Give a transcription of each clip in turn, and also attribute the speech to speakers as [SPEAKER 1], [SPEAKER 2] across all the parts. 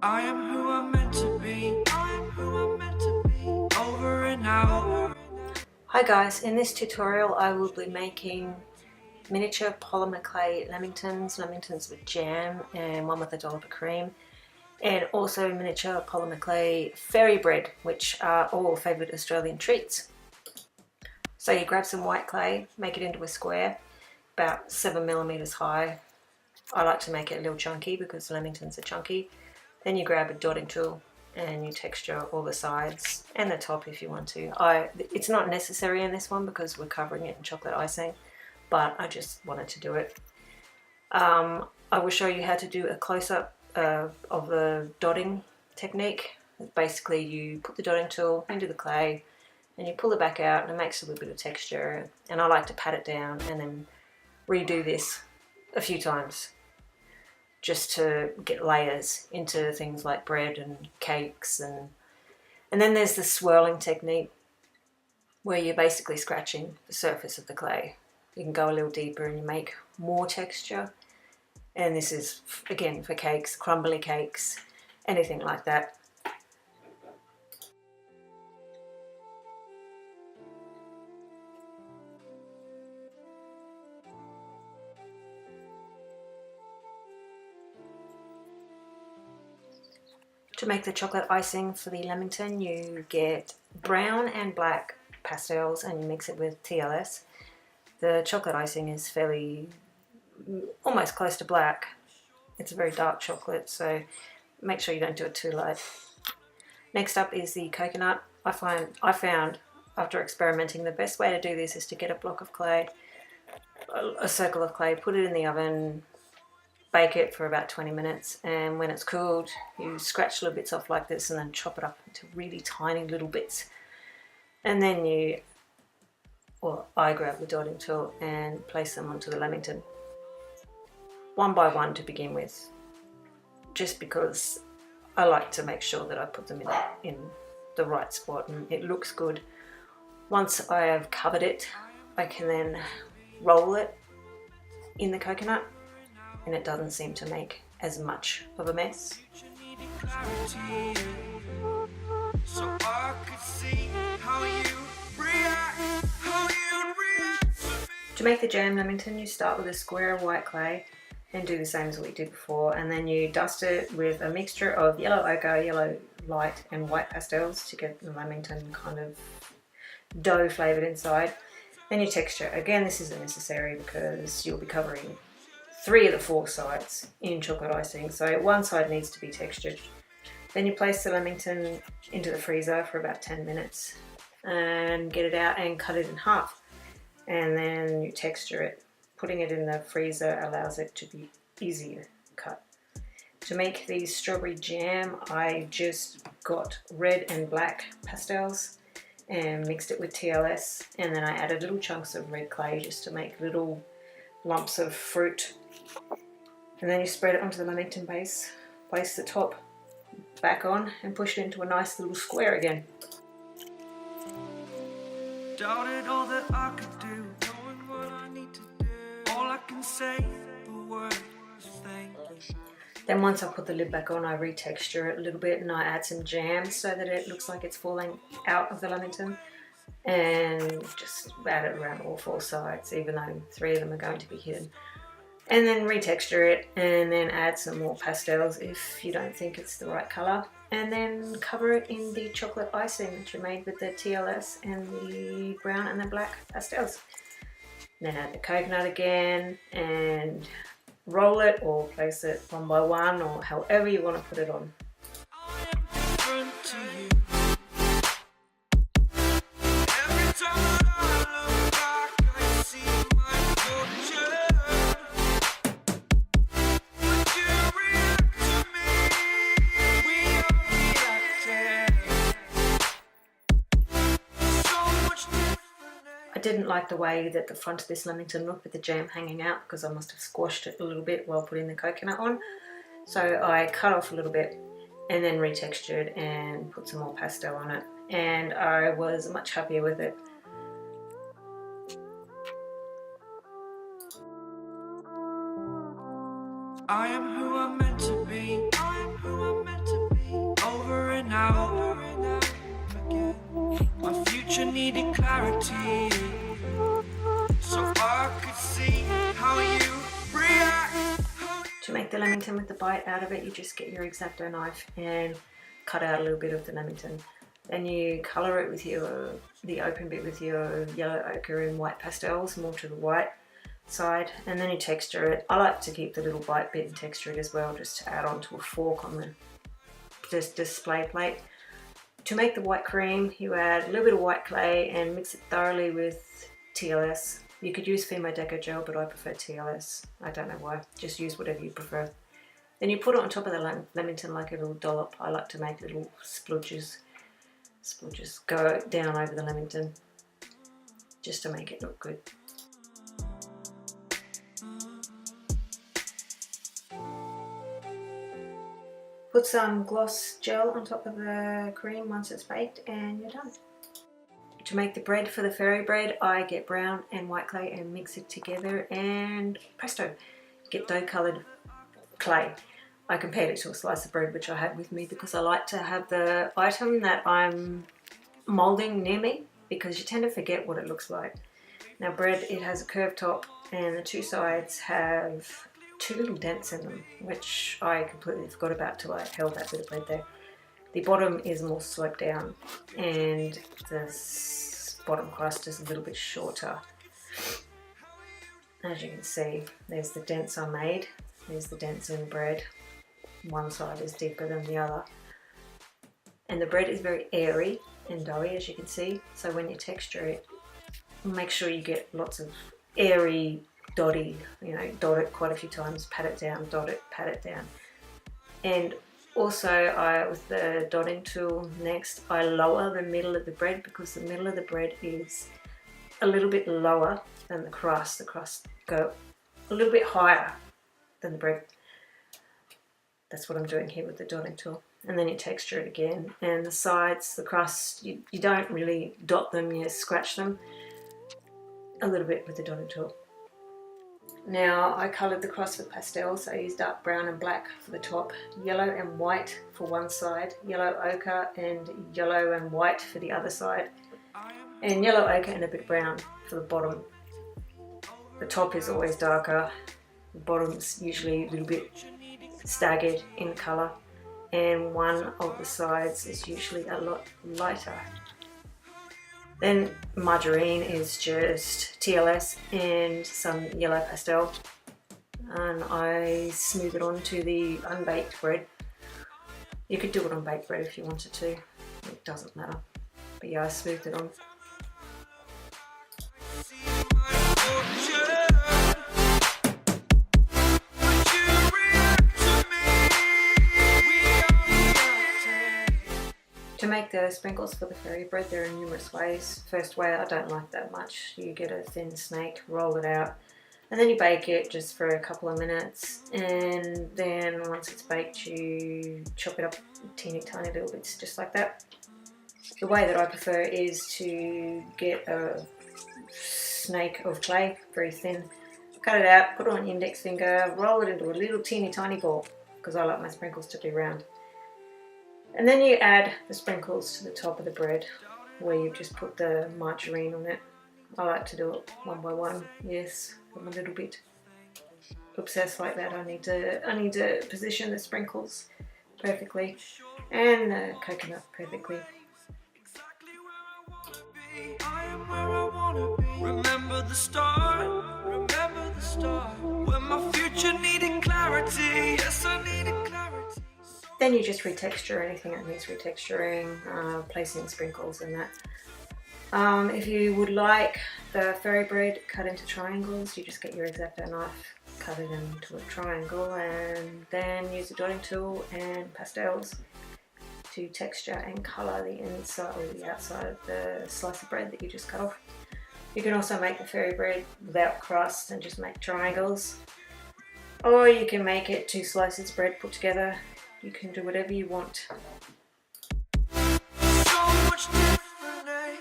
[SPEAKER 1] I am who I'm meant to be. I am who I'm meant to be. Over and out.
[SPEAKER 2] Hi guys, in this tutorial I will be making miniature polymer clay lamingtons with jam and one with a dollop of cream, and also miniature polymer clay fairy bread, which are all favourite Australian treats. So you grab some white clay, make it into a square about 7mm high. I like to make it a little chunky because lamingtons are chunky. Then you grab a dotting tool and you texture all the sides and the top if you want to. It's not necessary in this one because we're covering it in chocolate icing, but I just wanted to do it. I will show you how to do a close-up of the dotting technique. Basically you put the dotting tool into the clay and you pull it back out and it makes a little bit of texture, and I like to pat it down and then redo this a few times just to get layers into things like bread and cakes. And then there's the swirling technique where you're basically scratching the surface of the clay. You can go a little deeper and you make more texture, and this is again for cakes, crumbly cakes, anything like that. To make the chocolate icing for the lamington, you get brown and black pastels and you mix it with TLS. The chocolate icing is fairly, almost close to black. It's a very dark chocolate, so make sure you don't do it too light. Next up is the coconut. I found after experimenting the best way to do this is to get a block of clay, a circle of clay, put it in the oven, bake it for about 20 minutes, and when it's cooled you scratch little bits off like this and then chop it up into really tiny little bits, and then I grab the dotting tool and place them onto the lamington one by one to begin with, just because I like to make sure that I put them in the right spot and it looks good. Once I have covered it, I can then roll it in the coconut and it doesn't seem to make as much of a mess. To make the jam lamington, you start with a square of white clay and do the same as what you did before, and then you dust it with a mixture of yellow ochre, yellow light and white pastels to get the lamington kind of dough flavoured inside. Then you texture. Again, this isn't necessary because you'll be covering 3 of the 4 sides in chocolate icing, so one side needs to be textured. Then you place the lamington into the freezer for about 10 minutes and get it out and cut it in half, and then you texture it. Putting it in the freezer allows it to be easier cut. To make the strawberry jam, I just got red and black pastels and mixed it with TLS, and then I added little chunks of red clay just to make little lumps of fruit. And then you spread it onto the lamington base, place the top back on and push it into a nice little square again.
[SPEAKER 1] Doubted all that I could do, knowing what I need to do. All I can say, the word is thank you.
[SPEAKER 2] Then once I put the lid back on, I retexture it a little bit and I add some jam so that it looks like it's falling out of the lamington, and just add it around all 4 sides, even though 3 of them are going to be hidden. And then retexture it and then add some more pastels if you don't think it's the right colour, and then cover it in the chocolate icing that you made with the TLS and the brown and the black pastels. Then add the coconut again and roll it or place it one by one or however you want to put it on. I didn't like the way that the front of this lamington looked with the jam hanging out because I must have squashed it a little bit while putting the coconut on. So I cut off a little bit and then retextured and put some more pastel on it, and I was much happier with it.
[SPEAKER 1] I am who I'm meant to be. I am who I'm meant to blurring out again. My future needed clarity, so I could see how you react.
[SPEAKER 2] To make the lamington with the bite out of it, you just get your X-Acto knife and cut out a little bit of the lamington. Then you colour it with the open bit with your yellow ochre and white pastels, more to the white side, and then you texture it. I like to keep the little bite bit and texture it as well, just to add onto a fork on the display plate. To make the white cream, you add a little bit of white clay and mix it thoroughly with TLS. You could use Fimo Deco Gel, but I prefer TLS. I don't know why. Just use whatever you prefer. Then you put it on top of the lamington like a little dollop. I like to make little splodges go down over the lamington just to make it look good. Put some gloss gel on top of the cream once it's baked and you're done. To make the bread for the fairy bread, I get brown and white clay and mix it together and presto, get dough coloured clay. I compared it to a slice of bread which I had with me because I like to have the item that I'm moulding near me, because you tend to forget what it looks like. Now bread, it has a curved top and the two sides have two little dents in them, which I completely forgot about till I held that bit of bread there. The bottom is more sloped down and the bottom crust is a little bit shorter. As you can see, there's the dents I made. There's the dents in the bread. One side is deeper than the other. And the bread is very airy and doughy, as you can see. So when you texture it, make sure you get lots of airy, dotty, dot it quite a few times, pat it down, dot it, pat it down. And also, with the dotting tool next, I lower the middle of the bread because the middle of the bread is a little bit lower than the crust. The crust go a little bit higher than the bread. That's what I'm doing here with the dotting tool. And then you texture it again. And the sides, the crust, you don't really dot them, you scratch them a little bit with the dotting tool. Now I coloured the crust with pastels, so I used dark brown and black for the top, yellow and white for one side, yellow ochre and yellow and white for the other side, and yellow ochre and a bit brown for the bottom. The top is always darker, the bottom's usually a little bit staggered in colour, and one of the sides is usually a lot lighter. Then margarine is just TLS and some yellow pastel, and I smooth it onto the unbaked bread. You could do it on baked bread if you wanted to, it doesn't matter, but yeah, I smoothed it on. To make the sprinkles for the fairy bread, there are numerous ways. First way, I don't like that much. You get a thin snake, roll it out, and then you bake it just for a couple of minutes. And then once it's baked, you chop it up teeny tiny little bits, just like that. The way that I prefer is to get a snake of clay, very thin, cut it out, put it on your index finger, roll it into a little teeny tiny ball, because I like my sprinkles to be round. And then you add the sprinkles to the top of the bread where you've just put the margarine on it. I like to do it one by one, yes, from a little bit. Obsessed like that, I need to position the sprinkles perfectly and the coconut perfectly.
[SPEAKER 1] Remember the start, when my future needed clarity. Yes, I needed clarity.
[SPEAKER 2] Then you just retexture anything that needs retexturing, placing sprinkles and that. If you would like the fairy bread cut into triangles, you just get your X-Acto knife, cut it into a triangle, and then use the dotting tool and pastels to texture and colour the inside or the outside of the slice of bread that you just cut off. You can also make the fairy bread without crust and just make triangles, or you can make it 2 slices of bread put together. You can do whatever you want.
[SPEAKER 1] So much different, eh?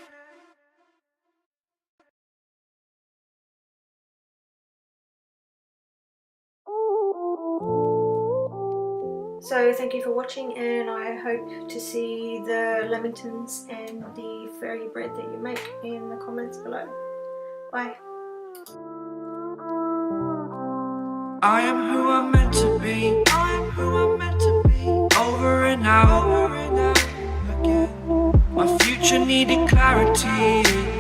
[SPEAKER 2] So thank you for watching, and I hope to see the lamingtons and the fairy bread that you make in the comments below. Bye.
[SPEAKER 1] I am who I'm meant to be. I am who I'm meant to be. Over and out again. My future needed clarity.